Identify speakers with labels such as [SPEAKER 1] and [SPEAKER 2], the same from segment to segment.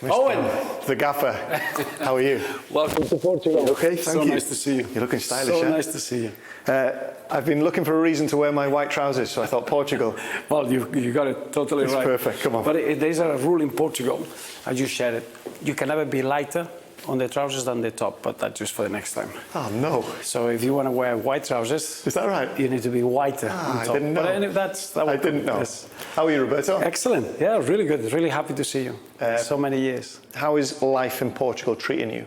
[SPEAKER 1] Owen!
[SPEAKER 2] The gaffer, how are you?
[SPEAKER 1] Welcome to Portugal.
[SPEAKER 2] Okay, thank
[SPEAKER 1] so
[SPEAKER 2] you.
[SPEAKER 1] Nice to see you.
[SPEAKER 2] You're looking stylish,
[SPEAKER 1] So
[SPEAKER 2] eh?
[SPEAKER 1] nice to see you.
[SPEAKER 2] I've been looking for a reason to wear my white trousers, so I thought Portugal.
[SPEAKER 1] Well, you got it totally
[SPEAKER 2] It's
[SPEAKER 1] right.
[SPEAKER 2] perfect, come on.
[SPEAKER 1] But there's a rule in Portugal, I just shared it. You can never be lighter on the trousers than the top, but that's just for the next time.
[SPEAKER 2] Oh, no.
[SPEAKER 1] So if you want to wear white trousers,
[SPEAKER 2] Is that right?
[SPEAKER 1] you need to be whiter
[SPEAKER 2] Ah,
[SPEAKER 1] on top.
[SPEAKER 2] I didn't know.
[SPEAKER 1] But
[SPEAKER 2] I didn't know.
[SPEAKER 1] Yes.
[SPEAKER 2] How are you, Roberto?
[SPEAKER 1] Excellent. Yeah, really good. Really happy to see you. So many years.
[SPEAKER 2] How is life in Portugal treating you?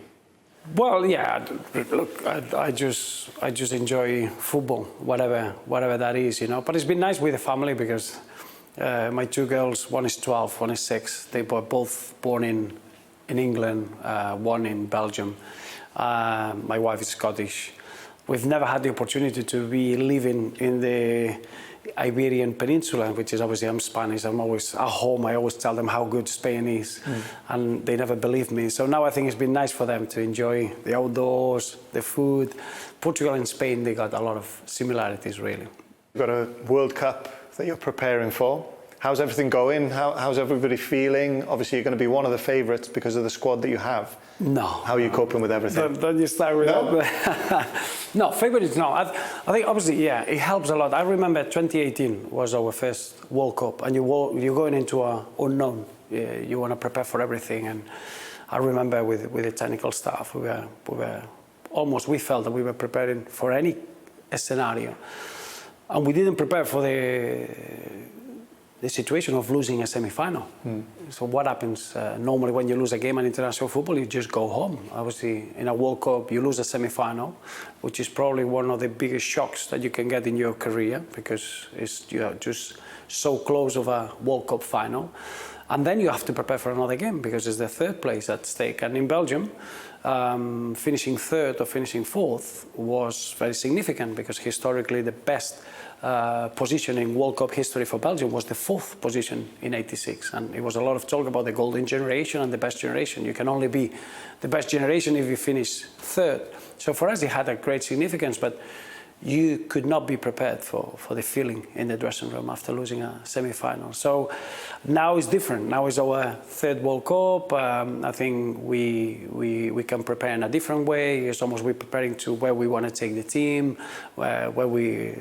[SPEAKER 1] Well, yeah. Look, I just enjoy football, whatever that is, you know. But it's been nice with the family because my two girls, one is 12, one is 6. They were both born in England, one in Belgium. My wife is Scottish. We've never had the opportunity to be living in the Iberian Peninsula, which is obviously, I'm Spanish. I'm always at home. I always tell them how good Spain is, and they never believe me. So now I think it's been nice for them to enjoy the outdoors, the food. Portugal and Spain, they got a lot of similarities, really.
[SPEAKER 2] You've got a World Cup that you're preparing for. How's everything going? How's everybody feeling? Obviously, you're going to be one of the favourites because of the squad that you have.
[SPEAKER 1] No.
[SPEAKER 2] How are you coping with everything?
[SPEAKER 1] Don't you start with that? No, favourites, no. I think, obviously, yeah, it helps a lot. I remember 2018 was our first World Cup, and you're going into an unknown. You want to prepare for everything. And I remember with the technical staff, we felt that we were preparing for any scenario. And we didn't prepare for the situation of losing a semi-final. So what happens normally when you lose a game in international football? You just go home. Obviously, in a World Cup, you lose a semi-final, which is probably one of the biggest shocks that you can get in your career because you are just so close of a World Cup final. And then you have to prepare for another game because it's the third place at stake. And in Belgium, finishing third or finishing fourth was very significant because historically the best position in World Cup history for Belgium was the fourth position in '86, and it was a lot of talk about the golden generation and the best generation. You can only be the best generation if you finish third. So for us it had a great significance, but you could not be prepared for the feeling in the dressing room after losing a semi-final. So now it's different. Now it's our third World Cup. I think we can prepare in a different way. It's almost we're preparing to where we want to take the team, where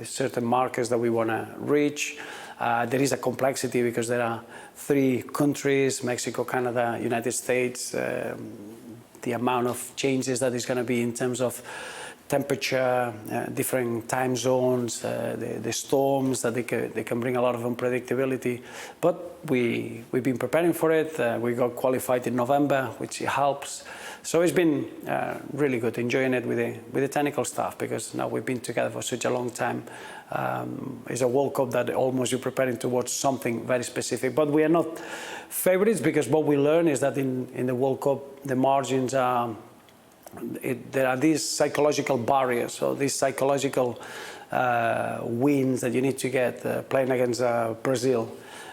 [SPEAKER 1] certain markers that we want to reach. There is a complexity because there are 3 countries, Mexico, Canada, United States. The amount of changes that is going to be in terms of temperature, different time zones, the storms that they can bring a lot of unpredictability. But we've been preparing for it. We got qualified in November, which helps. So it's been really good, enjoying it with the technical staff because now we've been together for such a long time. It's a World Cup that almost you're preparing towards something very specific. But we are not favorites because what we learn is that in the World Cup, the margins are there are these psychological barriers, so these psychological wins that you need to get playing against Brazil.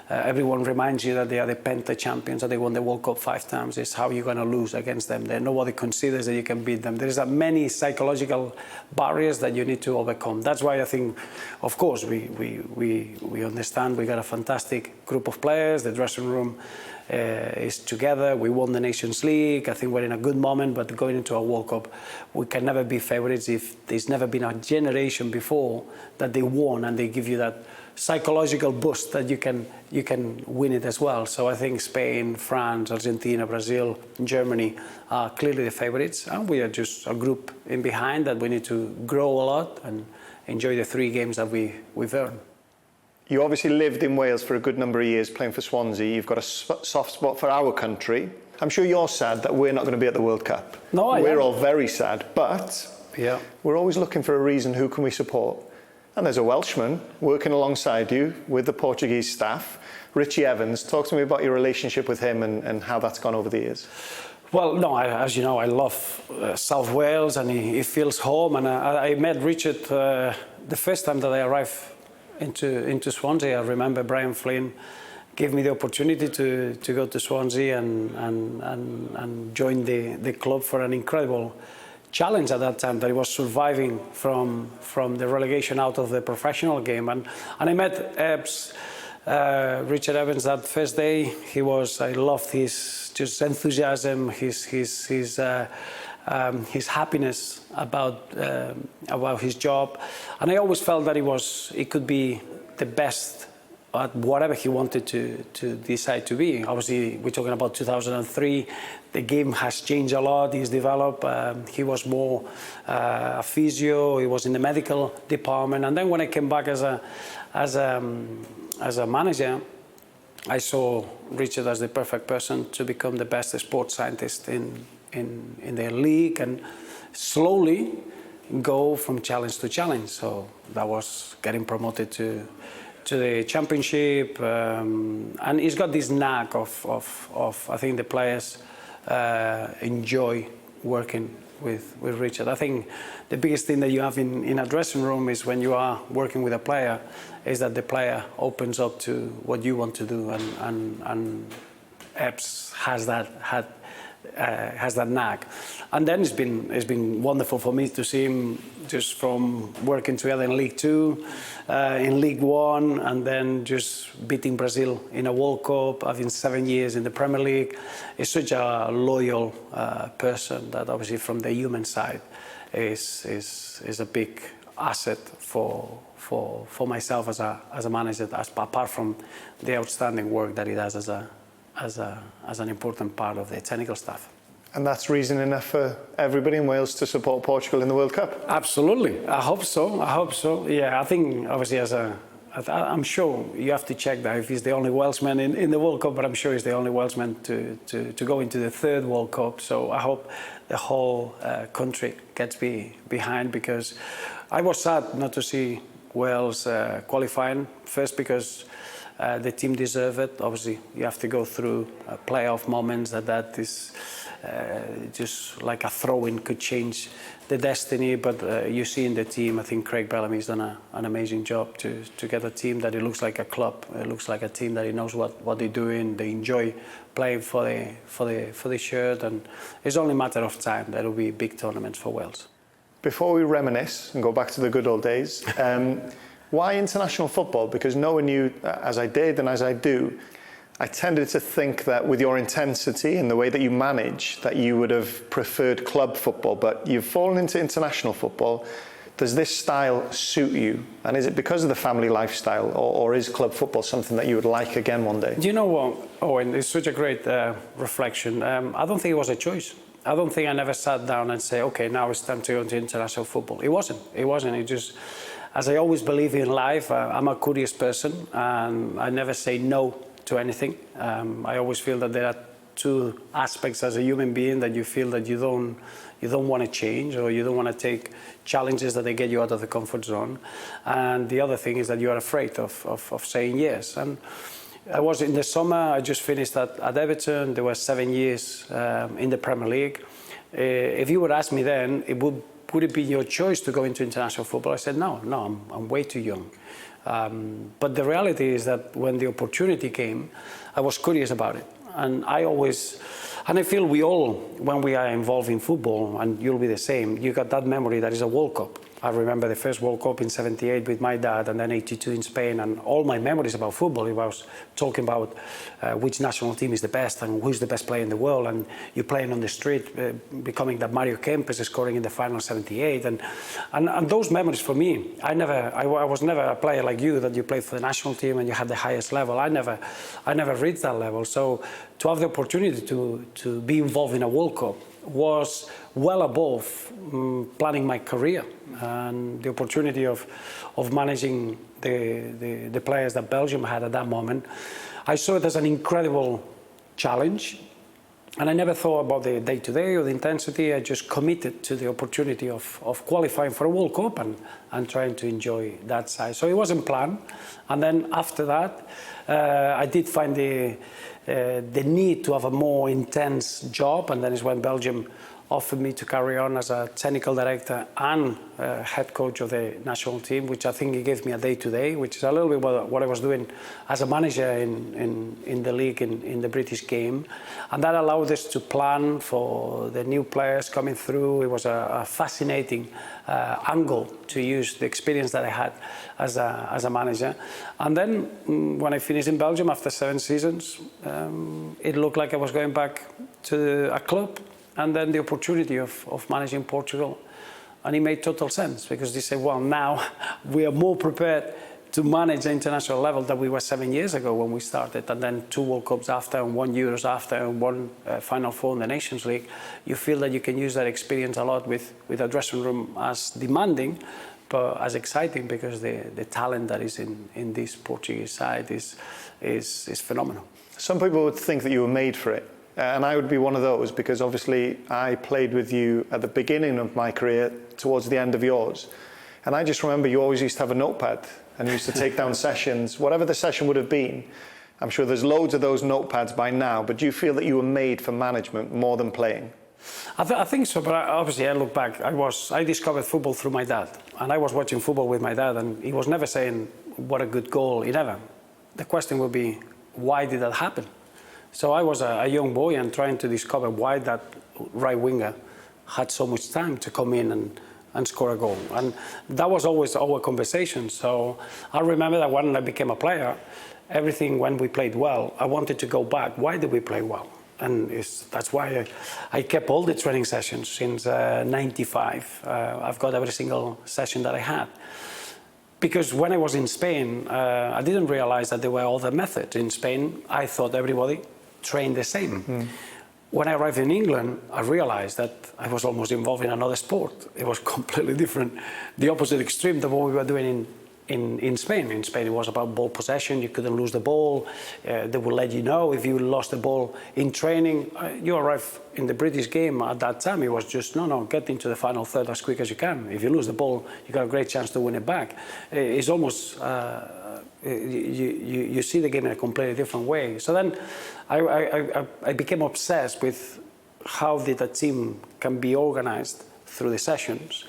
[SPEAKER 1] Everyone reminds you that they are the Penta champions, that they won the World Cup 5 times. It's how you're going to lose against them. Nobody considers that you can beat them. There's many psychological barriers that you need to overcome. That's why I think, of course, we understand we got a fantastic group of players. The dressing room is together. We won the Nations League. I think we're in a good moment, but going into a World Cup, we can never be favorites if there's never been a generation before that they won and they give you that psychological boost that you can win it as well. So I think Spain, France, Argentina, Brazil, Germany are clearly the favorites, and we are just a group in behind that we need to grow a lot and enjoy the 3 games that we've earned.
[SPEAKER 2] You obviously lived in Wales for a good number of years playing for Swansea. You've got a soft spot for our country. I'm sure you're sad that we're not going to be at the World Cup.
[SPEAKER 1] No,
[SPEAKER 2] we're all very sad, but
[SPEAKER 1] yeah,
[SPEAKER 2] we're always looking for a reason. Who can we support? And there's a Welshman working alongside you with the Portuguese staff, Richie Evans. Talk to me about your relationship with him and how that's gone over the years.
[SPEAKER 1] Well, no, as you know, I love South Wales, and he feels home. And I met Richard the first time that I arrived into Swansea. I remember Brian Flynn gave me the opportunity to go to Swansea and join the club for an incredible challenge at that time, that he was surviving from the relegation out of the professional game. And I met Ebbs Richie Evans, that first day, I loved his just enthusiasm, his happiness about his job, and I always felt that he could be the best at whatever he wanted to decide to be. Obviously, we're talking about 2003. The game has changed a lot. He's developed. He was more a physio. He was in the medical department, and then when I came back as a manager, I saw Richard as the perfect person to become the best sports scientist in the league, and slowly go from challenge to challenge. So that was getting promoted to the championship, and he's got this knack of I think the players enjoy working with Richard. I think the biggest thing that you have in a dressing room is when you are working with a player, is that the player opens up to what you want to do, and Epps has that knack. And then it's been wonderful for me to see him just from working together in League Two, in League One, and then just beating Brazil in a World Cup, having 7 years in the Premier League. He's such a loyal person that obviously from the human side is a big asset for myself as a manager, apart from the outstanding work that he does as an important part of the technical staff.
[SPEAKER 2] And that's reason enough for everybody in Wales to support Portugal in the World Cup?
[SPEAKER 1] Absolutely. I hope so. Yeah, I think obviously I'm sure you have to check that if he's the only Welshman in the World Cup, but I'm sure he's the only Welshman to go into the third World Cup. So I hope the whole country gets behind, because I was sad not to see Wales qualifying, first because the team deserve it. Obviously, you have to go through playoff moments that is just like a throw-in could change the destiny. But you see in the team, I think Craig Bellamy's done an amazing job to get a team that it looks like a club. It looks like a team that he knows what they're doing. They enjoy playing for the shirt, and it's only a matter of time that will be big tournaments for Wales.
[SPEAKER 2] Before we reminisce and go back to the good old days, why international football? Because knowing you as I did and as I do, I tended to think that with your intensity and the way that you manage, that you would have preferred club football, but you've fallen into international football. Does this style suit you? And is it because of the family lifestyle, or is club football something that you would like again one day?
[SPEAKER 1] Do you know what, Owen, it's such a great reflection. I don't think it was a choice. I don't think I never sat down and say, okay, now it's time to go into international football. It wasn't. It just, as I always believe in life, I'm a curious person, and I never say no to anything. I always feel that there are two aspects as a human being that you feel that you don't want to change, or you don't want to take challenges that they get you out of the comfort zone. And the other thing is that you are afraid of saying yes. And I was in the summer, I just finished at Everton. There were 7 years in the Premier League. If you would ask me then, would it be your choice to go into international football? I said, no, I'm way too young. But the reality is that when the opportunity came, I was curious about it. And I feel we all, when we are involved in football, and you'll be the same, you got that memory that is a World Cup. I remember the first World Cup in '78 with my dad, and then '82 in Spain, and all my memories about football, I was talking about which national team is the best and who's the best player in the world, and you're playing on the street, becoming that Mario Kempes scoring in the final '78, and those memories for me, I was never a player like you, that you played for the national team and you had the highest level. I never reached that level. So to have the opportunity to be involved in a World Cup was well above planning my career, and the opportunity of managing the players that Belgium had at that moment. I saw it as an incredible challenge, and I never thought about the day-to-day or the intensity. I just committed to the opportunity of qualifying for a World Cup and trying to enjoy that side. So it wasn't planned. And then after that, I did find the need to have a more intense job, and that is when Belgium offered me to carry on as a technical director and head coach of the national team, which I think he gave me a day-to-day, which is a little bit what I was doing as a manager in the league, in the British game. And that allowed us to plan for the new players coming through. It was a fascinating angle to use the experience that I had as a manager. And then when I finished in Belgium after 7 seasons, it looked like I was going back to a club. And then the opportunity of managing Portugal. And it made total sense, because they said, well, now we are more prepared to manage the international level than we were 7 years ago when we started. And then 2 World Cups after, and 1 Euros after, and 1 Final Four in the Nations League. You feel that you can use that experience a lot with a dressing room as demanding, but as exciting, because the talent that is in this Portuguese side is phenomenal.
[SPEAKER 2] Some people would think that you were made for it. And I would be one of those, because obviously I played with you at the beginning of my career towards the end of yours. And I just remember you always used to have a notepad and you used to take down sessions, whatever the session would have been. I'm sure there's loads of those notepads by now, but do you feel that you were made for management more than playing?
[SPEAKER 1] I think so, but obviously I look back, I discovered football through my dad. And I was watching football with my dad, and he was never saying, what a good goal, he never. The question would be, why did that happen? So I was a young boy and trying to discover why that right winger had so much time to come in and score a goal. And that was always our conversation. So I remember that when I became a player, everything when we played well, I wanted to go back. Why did we play well? And that's why I kept all the training sessions since '95. I've got every single session that I had. Because when I was in Spain, I didn't realize that there were other methods. In Spain, I thought everybody trained the same. Mm-hmm. When I arrived in England, I realized that I was almost involved in another sport. It was completely different, the opposite extreme than what we were doing in Spain. In Spain, it was about ball possession. You couldn't lose the ball. They would let you know if you lost the ball in training. You arrive in the British game at that time. It was just, no, get into the final third as quick as you can. If you lose the ball, you got a great chance to win it back. It's almost, you see the game in a completely different way. So then I became obsessed with how the team can be organized through the sessions.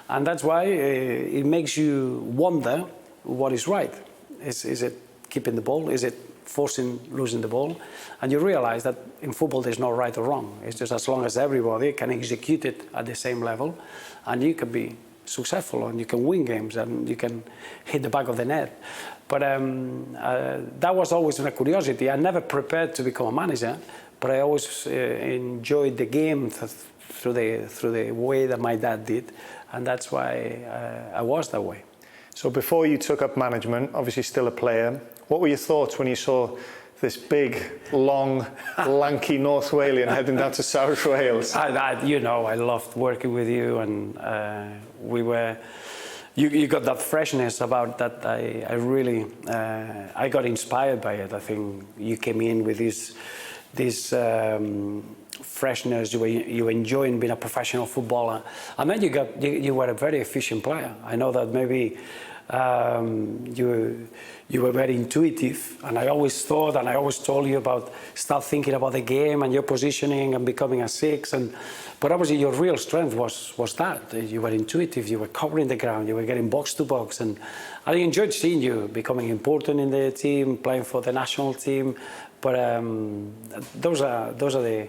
[SPEAKER 1] And that's why it makes you wonder what is right. Is it keeping the ball? Is it forcing losing the ball? And you realize that in football there's no right or wrong. It's just as long as everybody can execute it at the same level, and you can be successful and you can win games and you can hit the back of the net. But that was always a curiosity. I never prepared to become a manager, but I always enjoyed the game through the way that my dad did. And that's why I was that way.
[SPEAKER 2] So before you took up management, obviously still a player, what were your thoughts when you saw this big, long, lanky North Walian heading down to South Wales?
[SPEAKER 1] I loved working with you, and you got that freshness about that. I really got inspired by it. I think you came in with this freshness. You were enjoying being a professional footballer, and then you were a very efficient player. I know that maybe you were very intuitive, and I always thought, and I always told you about start thinking about the game and your positioning and becoming a 6. But obviously your real strength was that you were intuitive. You were covering the ground. You were getting box to box, and I enjoyed seeing you becoming important in the team, playing for the national team. But those are the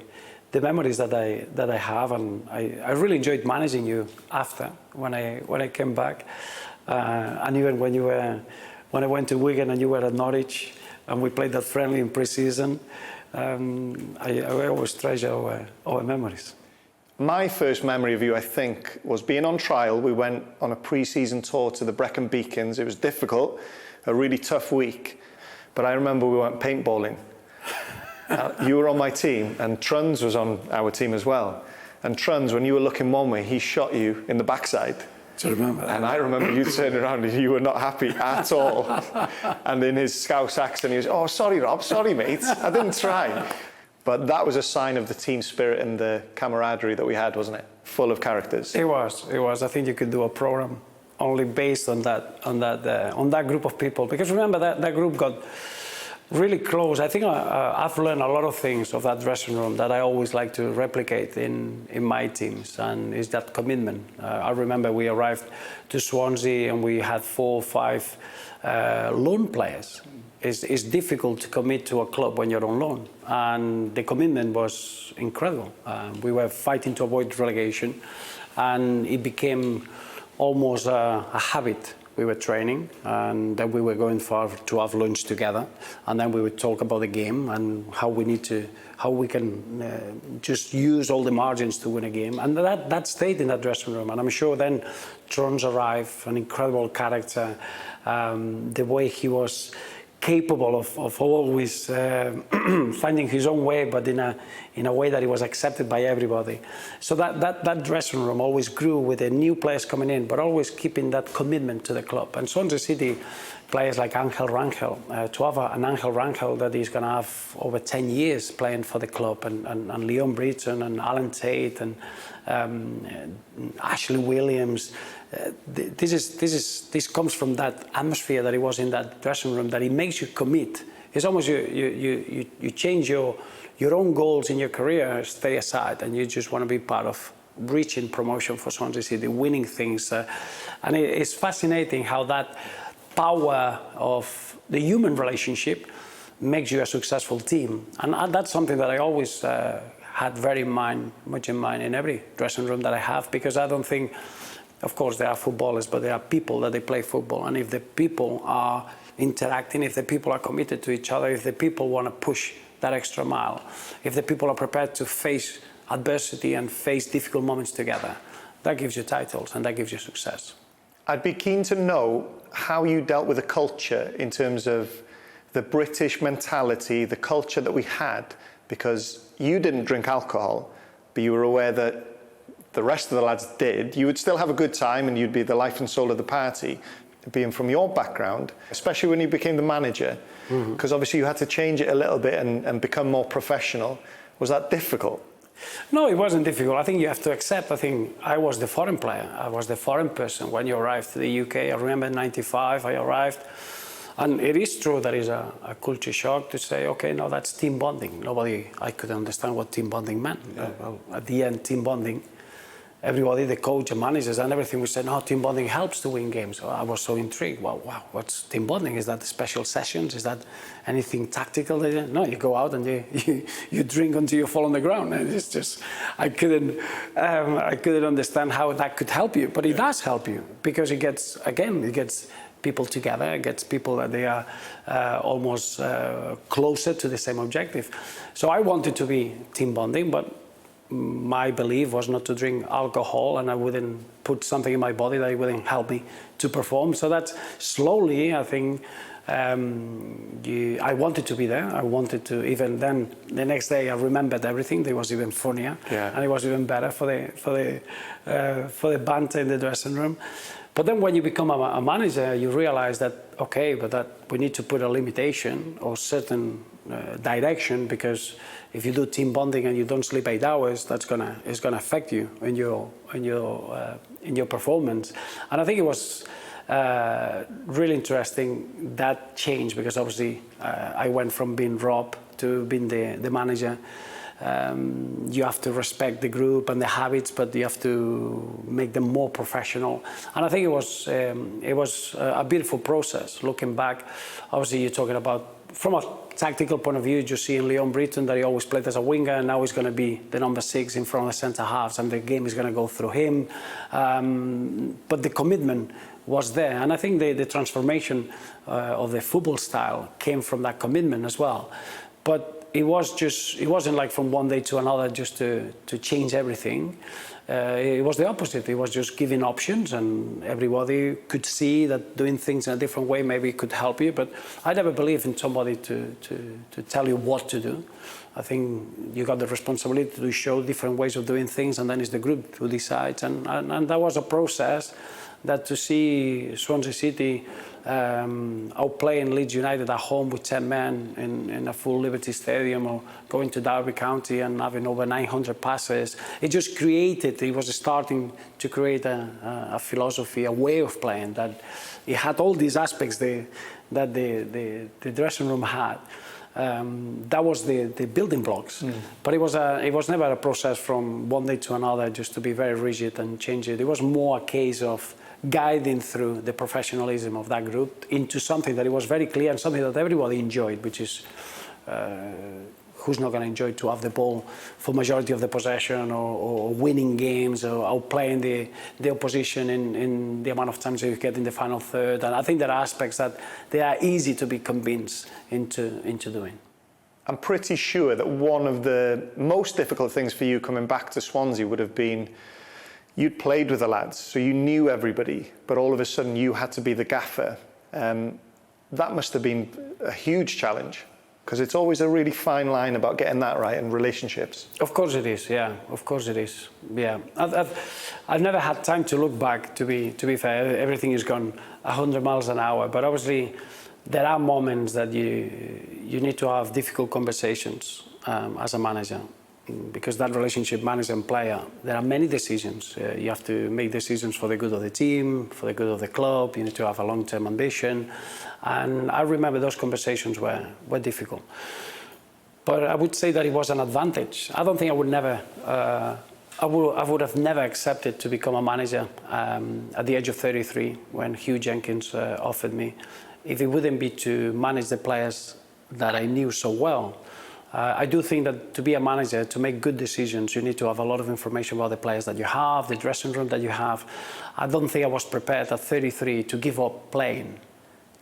[SPEAKER 1] memories that I have, and I really enjoyed managing you after when I came back, and even when I went to Wigan and you were at Norwich and we played that friendly in pre-season. I always treasure our memories.
[SPEAKER 2] My first memory of you, I think, was being on trial. We went on a pre-season tour to the Brecon Beacons. It was difficult, a really tough week, but I remember we went paintballing. You were on my team, and Truns was on our team as well. And Truns, when you were looking one way, he shot you in the backside.
[SPEAKER 1] Do you remember that?
[SPEAKER 2] And I remember you turning around and you were not happy at all. And in his Scouse accent, he was, "Oh, sorry, Rob, sorry, mate, I didn't try." But that was a sign of the team spirit and the camaraderie that we had, wasn't it? Full of characters.
[SPEAKER 1] It was. I think you could do a program only based on that group of people. Because remember that group got really close. I think I've learned a lot of things of that dressing room that I always like to replicate in my teams, and is that commitment. I remember we arrived to Swansea and we had 4 or 5 loan players. It's difficult to commit to a club when you're on loan, and the commitment was incredible. We were fighting to avoid relegation, and it became almost a habit. We were training, and then we were going to have lunch together, and then we would talk about the game and how we can just use all the margins to win a game, and that stayed in that dressing room. And I'm sure then Trons arrived, an incredible character, the way he was capable of always finding his own way, but in a way that he was accepted by everybody. So that dressing room always grew with the new players coming in, but always keeping that commitment to the club. And Swansea City players like Angel Rangel, to have an Angel Rangel that is going to have over 10 years playing for the club, and Leon Britton and Alan Tate and Ashley Williams. This comes from that atmosphere that it was in that dressing room, that it makes you commit. It's almost you change your own goals in your career, stay aside, and you just want to be part of reaching promotion for Swansea City, winning things. And it's fascinating how that power of the human relationship makes you a successful team. And that's something that I always had very much in mind in every dressing room that I have, because I don't think, of course, there are footballers, but there are people that they play football. And if the people are interacting, if the people are committed to each other, if the people want to push that extra mile, if the people are prepared to face adversity and face difficult moments together, that gives you titles and that gives you success.
[SPEAKER 2] I'd be keen to know how you dealt with the culture in terms of the British mentality, the culture that we had, because you didn't drink alcohol, but you were aware that the rest of the lads did. You would still have a good time and you'd be the life and soul of the party. Being from your background, especially when you became the manager, because obviously you had to change it a little bit and become more professional. Was that difficult?
[SPEAKER 1] No, it wasn't difficult. I think you have to accept. I think I was the foreign player. I was the foreign person when you arrived to the UK. I remember in '95 I arrived. And it is true that is a culture shock to say, okay, no, that's team bonding. I could understand what team bonding meant. Yeah. Well, at the end, team bonding, everybody, the coach and managers and everything, we said, no, team bonding helps to win games. So I was so intrigued. Well, wow, what's team bonding? Is that special sessions? Is that anything tactical? No, you go out and you drink until you fall on the ground. And it's just, I couldn't understand how that could help you, but it does help you, because it gets people together, it gets people that they are almost closer to the same objective. So I wanted to be team bonding, but my belief was not to drink alcohol, and I wouldn't put something in my body that it wouldn't help me to perform. So that's slowly, I think, I wanted to be there. I wanted to, even then, the next day I remembered everything. It was even funnier, and it was even better for the banter in the dressing room. But then when you become a manager, you realize that, okay, but that we need to put a limitation or certain direction, because if you do team bonding and you don't sleep 8 hours, it's gonna affect you in your performance. And I think it was really interesting, that change, because obviously I went from being Rob to being the manager. You have to respect the group and the habits, but you have to make them more professional. And I think it was a beautiful process. Looking back, obviously you're talking about, from a tactical point of view, just seeing Leon Britton, that he always played as a winger, and now he's going to be the number 6 in front of the centre halves, and the game is going to go through him. But the commitment was there, and I think the transformation of the football style came from that commitment as well. But it wasn't like from one day to another just to change everything. It was the opposite. It was just giving options, and everybody could see that doing things in a different way maybe could help you. But I never believed in somebody to tell you what to do. I think you got the responsibility to show different ways of doing things, and then it's the group who decides. And that was a process that, to see Swansea City outplaying Leeds United at home with 10 men in a full Liberty Stadium, or going to Derby County and having over 900 passes, it was starting to create a philosophy, a way of playing, that it had all these aspects that the dressing room had. That was the building blocks. But it was never a process from one day to another just to be very rigid and change it. It was more a case of guiding through the professionalism of that group into something that it was very clear and something that everybody enjoyed, which is who's not going to enjoy to have the ball for majority of the possession, or winning games, or outplaying the opposition in the amount of times you get in the final third. And I think there are aspects that they are easy to be convinced into doing.
[SPEAKER 2] I'm pretty sure that one of the most difficult things for you coming back to Swansea would have been you'd played with the lads, so you knew everybody, but all of a sudden you had to be the gaffer. That must have been a huge challenge, because it's always a really fine line about getting that right in relationships.
[SPEAKER 1] Of course it is, yeah. Of course it is, yeah. I've never had time to look back. To be fair, everything has gone 100 miles an hour. But obviously, there are moments that you need to have difficult conversations as a manager, because that relationship, manager and player, there are many decisions. You have to make decisions for the good of the team, for the good of the club. You need to have a long-term ambition. And I remember those conversations were difficult. But I would say that it was an advantage. I don't think I would never, I would have never accepted to become a manager at the age of 33 when Hugh Jenkins offered me, if it wouldn't be to manage the players that I knew so well. I do think that to be a manager, to make good decisions, you need to have a lot of information about the players that you have, the dressing room that you have. I don't think I was prepared at 33 to give up playing,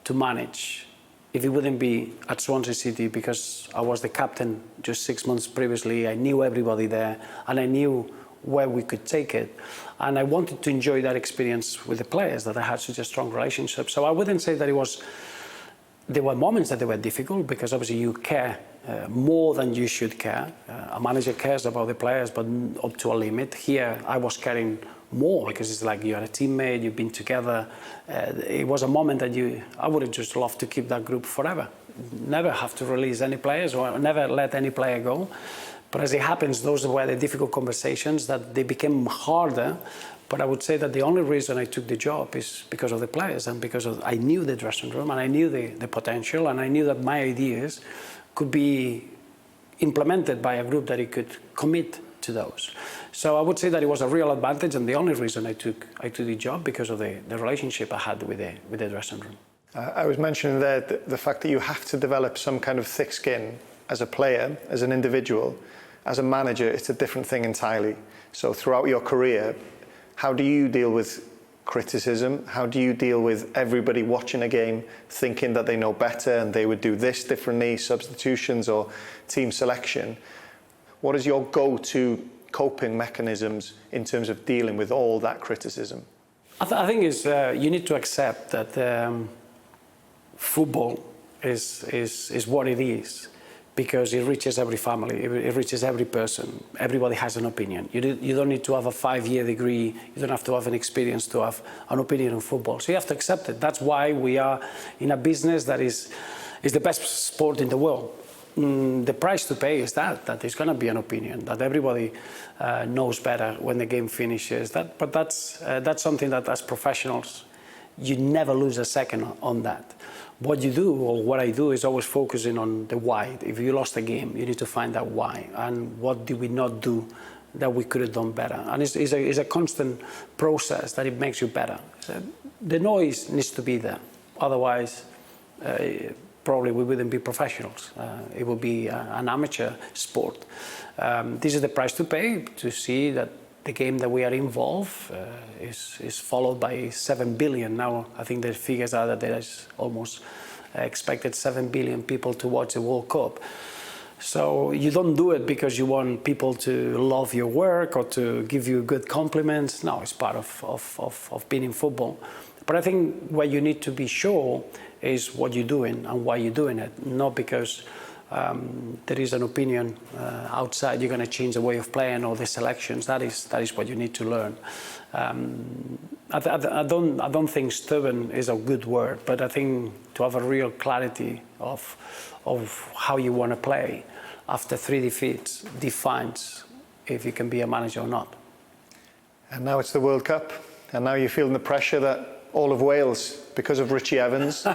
[SPEAKER 1] to manage, if it wouldn't be at Swansea City, because I was the captain just 6 months previously. I knew everybody there, and I knew where we could take it. And I wanted to enjoy that experience with the players, that I had such a strong relationship. So I wouldn't say that it was... There were moments that they were difficult, because obviously you care more than you should care. A manager cares about the players, but up to a limit. Here, I was caring more, because it's like you're a teammate, you've been together. It was a moment that I would have just loved to keep that group forever. Never have to release any players, or never let any player go. But as it happens, those were the difficult conversations that they became harder. But I would say that the only reason I took the job is because of the players, and because I knew the dressing room, and I knew the potential, and I knew that my ideas could be implemented by a group that it could commit to those. So I would say that it was a real advantage, and the only reason I took the job, because of the relationship I had with the dressing room.
[SPEAKER 2] I was mentioning there the fact that you have to develop some kind of thick skin as a player, as an individual. As a manager, it's a different thing entirely. So throughout your career, how do you deal with criticism? How do you deal with everybody watching a game thinking that they know better and they would do this differently, substitutions or team selection? What is your go-to coping mechanisms in terms of dealing with all that criticism?
[SPEAKER 1] I think you need to accept that football is what it is, because it reaches every family, it reaches every person. Everybody has an opinion. You don't need to have a 5-year degree, you don't have to have an experience to have an opinion on football. So you have to accept it. That's why we are in a business that is the best sport in the world. The price to pay is that there's going to be an opinion, that everybody knows better when the game finishes. But that's something that, as professionals, you never lose a second on that. What you do, or what I do, is always focusing on the why. If you lost a game, you need to find out why, and what did we not do that we could have done better. And it's a constant process that it makes you better. So the noise needs to be there. Otherwise, probably we wouldn't be professionals. It would be an amateur sport. This is the price to pay, to see that the game that we are involved is followed by 7 billion. Now, I think the figures are that there is almost expected 7 billion people to watch the World Cup. So you don't do it because you want people to love your work or to give you good compliments. No, it's part of being in football. But I think what you need to be sure is what you're doing and why you're doing it, not because there is an opinion outside you're going to change the way of playing or the selections. That is what you need to learn. I don't think stubborn is a good word, but I think to have a real clarity of how you want to play after 3 defeats defines if you can be a manager or not.
[SPEAKER 2] And now it's the World Cup, and now you're feeling the pressure that all of Wales because of Richie Evans,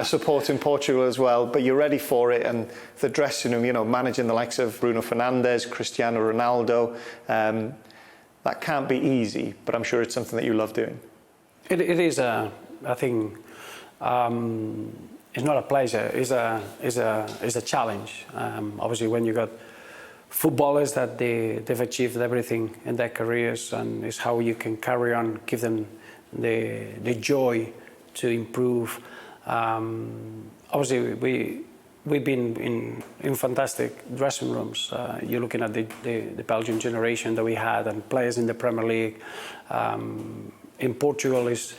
[SPEAKER 2] supporting Portugal as well. But you're ready for it, and the dressing room, you know, managing the likes of Bruno Fernandes, Cristiano Ronaldo. That can't be easy, but I'm sure it's something that you love doing.
[SPEAKER 1] It is I think it's not a pleasure. It's a challenge. Obviously, when you got footballers that they've achieved everything in their careers, and it's how you can carry on, give them the joy to improve. Obviously, we've been in fantastic dressing rooms. You're looking at the Belgian generation that we had, and players in the Premier League. In Portugal is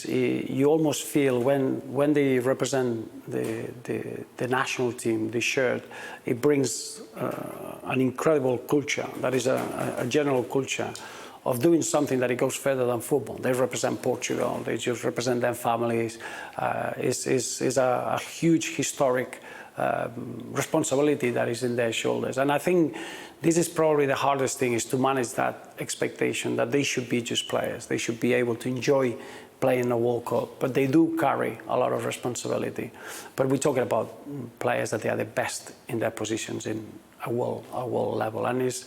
[SPEAKER 1] you almost feel when they represent the national team, the shirt, it brings an incredible culture. That is a general culture of doing something that it goes further than football. They represent Portugal. They just represent their families. Is a huge historic responsibility that is in their shoulders. And I think this is probably the hardest thing, is to manage that expectation that they should be just players. They should be able to enjoy playing a World Cup, but they do carry a lot of responsibility. But we're talking about players that they are the best in their positions in a world level. And it's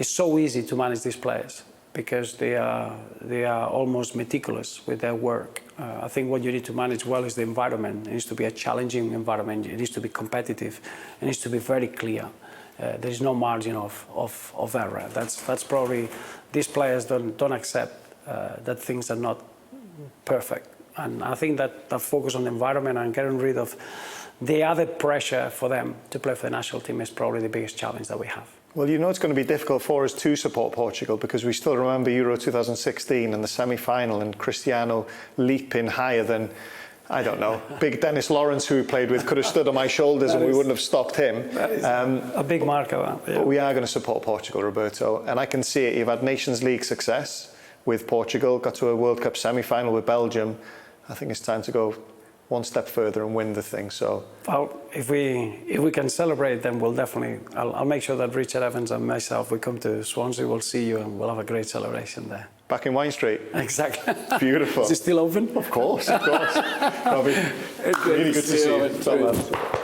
[SPEAKER 1] so easy to manage these players because they are almost meticulous with their work. I think what you need to manage well is the environment. It needs to be a challenging environment. It needs to be competitive. It needs to be very clear. There is no margin of error. That's probably, these players don't accept that things are not perfect. And I think that focus on the environment and getting rid of the other pressure for them to play for the national team is probably the biggest challenge that we have.
[SPEAKER 2] Well, you know it's going to be difficult for us to support Portugal because we still remember Euro 2016 and the semi-final and Cristiano leaping higher than, I don't know, big Dennis Lawrence, who we played with, could have stood on my shoulders and we wouldn't have stopped him.
[SPEAKER 1] That is a big marker. Yeah.
[SPEAKER 2] But we are going to support Portugal, Roberto, and I can see it. You've had Nations League success with Portugal, got to a World Cup semi-final with Belgium. I think it's time to go one step further and win the thing. So,
[SPEAKER 1] well, if we can celebrate, then we'll definitely. I'll make sure that Richie Evans and myself, we come to Swansea, we'll see you, and we'll have a great celebration there.
[SPEAKER 2] Back in Wine Street.
[SPEAKER 1] Exactly.
[SPEAKER 2] Beautiful.
[SPEAKER 1] Is it still open?
[SPEAKER 2] Of course, of course. Robbie,
[SPEAKER 1] It's
[SPEAKER 2] really good to see you.
[SPEAKER 1] Top man.